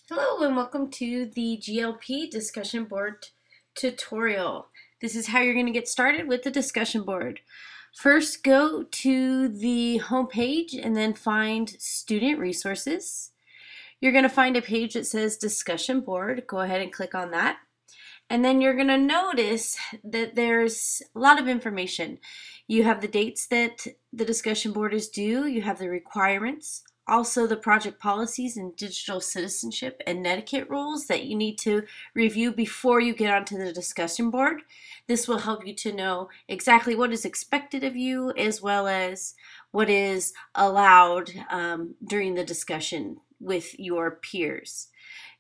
Hello and welcome to the GLP discussion board tutorial. This is how you're going to get started with the discussion board. First, go to the home page and then find student resources. You're going to find a page that says discussion board. Go ahead and click on that. And then you're going to notice that there's a lot of information. You have the dates that the discussion board is due. You have the requirements. Also, the project policies and digital citizenship and etiquette rules that you need to review before you get onto the discussion board. This will help you to know exactly what is expected of you as well as what is allowed during the discussion with your peers.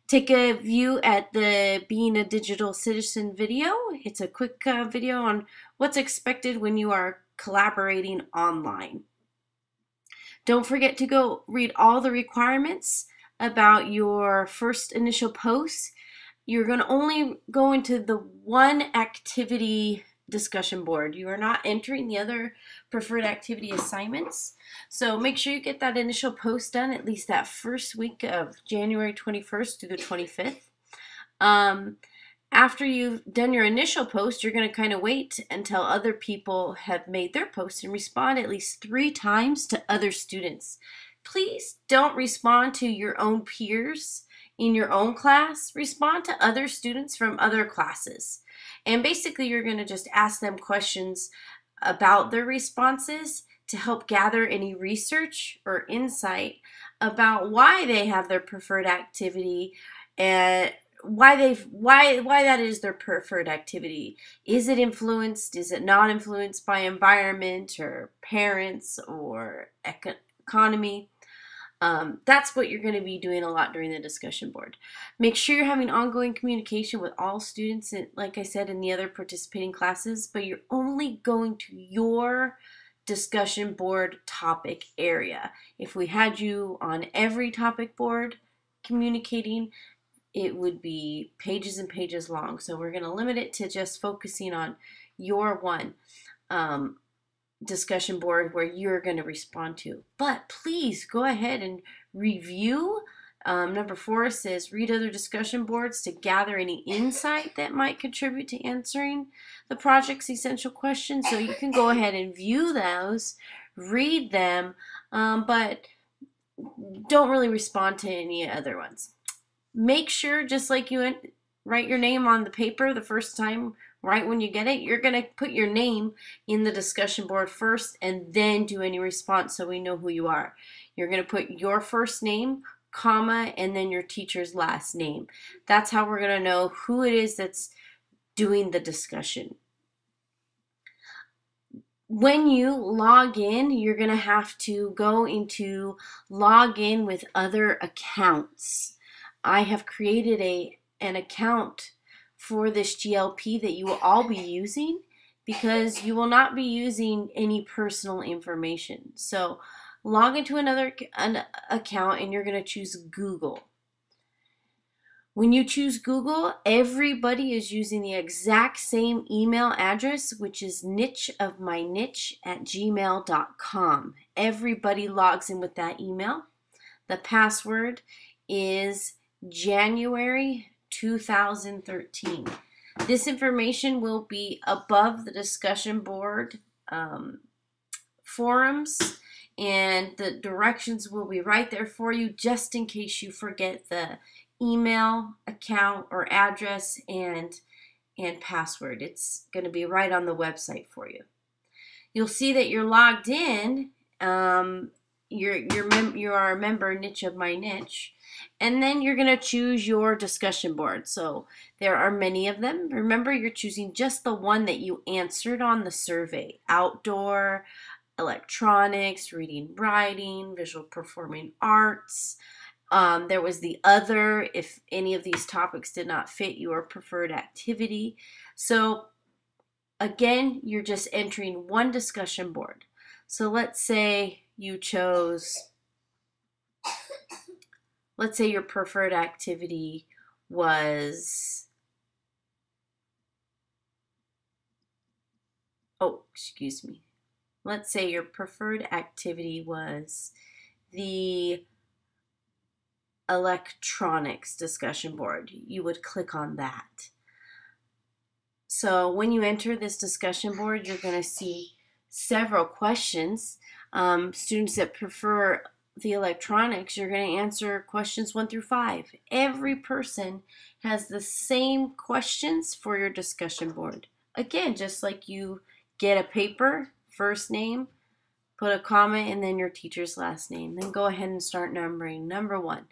Take a view at the Being a Digital Citizen video. It's a quick video on what's expected when you are collaborating online. Don't forget to go read all the requirements about your first initial post. You're going to only go into the one activity discussion board. You are not entering the other preferred activity assignments. So make sure you get that initial post done at least that first week of January 21st through the 25th. After you've done your initial post, you're going to kind of wait until other people have made their post and respond at least 3 times to other students. Please don't respond to your own peers in your own class. Respond to other students from other classes. And basically, you're going to just ask them questions about their responses to help gather any research or insight about why they have their preferred activity and why that is their preferred activity. Is it influenced? Is it not influenced by environment or parents or economy? That's what you're going to be doing a lot during the discussion board. Make sure you're having ongoing communication with all students, like I said, in the other participating classes, but you're only going to your discussion board topic area. If we had you on every topic board communicating, it would be pages and pages long. So we're going to limit it to just focusing on your one discussion board where you're going to respond to. But please go ahead and review. Number 4 says read other discussion boards to gather any insight that might contribute to answering the project's essential questions. So you can go ahead and view those, read them, but don't really respond to any other ones. Make sure, just like you write your name on the paper the first time, right when you get it, you're going to put your name in the discussion board first and then do any response so we know who you are. You're going to put your first name, comma, and then your teacher's last name. That's how we're going to know who it is that's doing the discussion. When you log in, you're going to have to go into log in with other accounts. I have created an account for this GLP that you will all be using because you will not be using any personal information. So log into another account and you're going to choose Google. When you choose Google, everybody is using the exact same email address, which is nicheofmyniche@gmail.com. Everybody logs in with that email. The password is January 2013. This information will be above the discussion board forums, and the directions will be right there for you just in case you forget the email account or address and password. It's going to be right on the website for you. You'll see that you're logged in. You are a member niche of my niche, and then you're going to choose your discussion board. So there are many of them. Remember, you're choosing just the one that you answered on the survey: outdoor, electronics, reading, writing, visual performing arts. There was the other, if any of these topics did not fit your preferred activity. So again, you're just entering one discussion board. So let's say you chose, let's say your preferred activity was, excuse me. Let's say your preferred activity was the electronics discussion board. You would click on that. So when you enter this discussion board, you're going to see several questions. Students that prefer the electronics, you're going to answer questions 1 through 5. Every person has the same questions for your discussion board. Again, just like you get a paper, first name, put a comma, and then your teacher's last name. Then go ahead and start numbering. Number 1.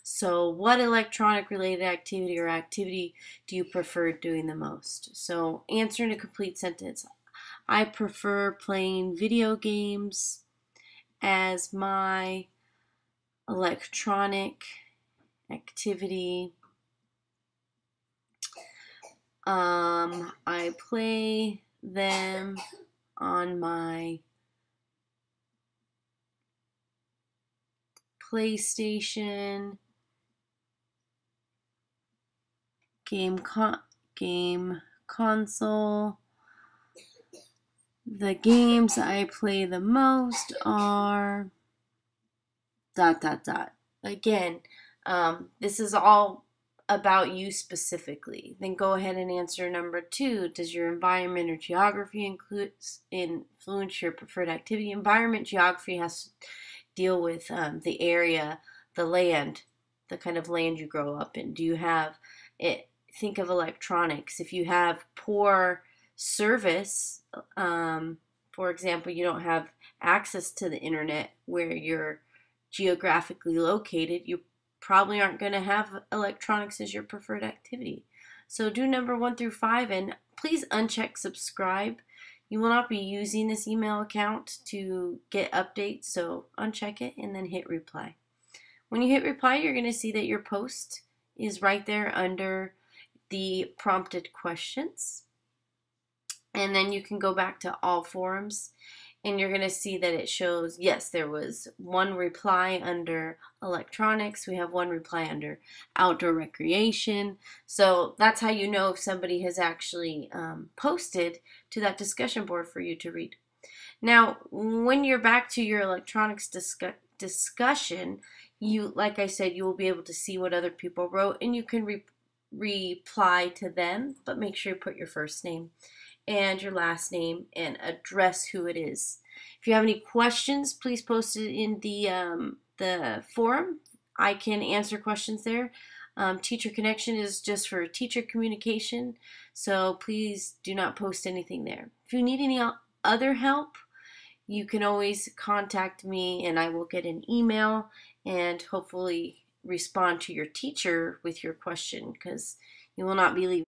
So what electronic related activity or activity do you prefer doing the most? So answer in a complete sentence. I prefer playing video games as my electronic activity. I play them on my PlayStation, game console. The games I play the most are ... Again, this is all about you specifically. Then go ahead and answer number 2. Does your environment or geography influence your preferred activity? Environment, geography has to deal with the area, the land, the kind of land you grow up in. Do you have it? Think of electronics. If you have poor service, for example, you don't have access to the internet where you're geographically located, you probably aren't going to have electronics as your preferred activity. So do number 1 through 5, and please uncheck subscribe. You will not be using this email account to get updates, so uncheck it and then hit reply. When you hit reply, you're going to see that your post is right there under the prompted questions. And then you can go back to all forums and you're going to see that it shows, yes, there was 1 reply under electronics. We have 1 reply under outdoor recreation. So that's how you know if somebody has actually posted to that discussion board for you to read. Now, when you're back to your electronics discussion, like I said, you will be able to see what other people wrote and you can reply to them, but make sure you put your first name and your last name and address who it is. If you have any questions, please post it in the forum. I can answer questions there. Teacher Connection is just for teacher communication, so please do not post anything there. If you need any other help, you can always contact me and I will get an email and hopefully respond to your teacher with your question, because you will not be leaving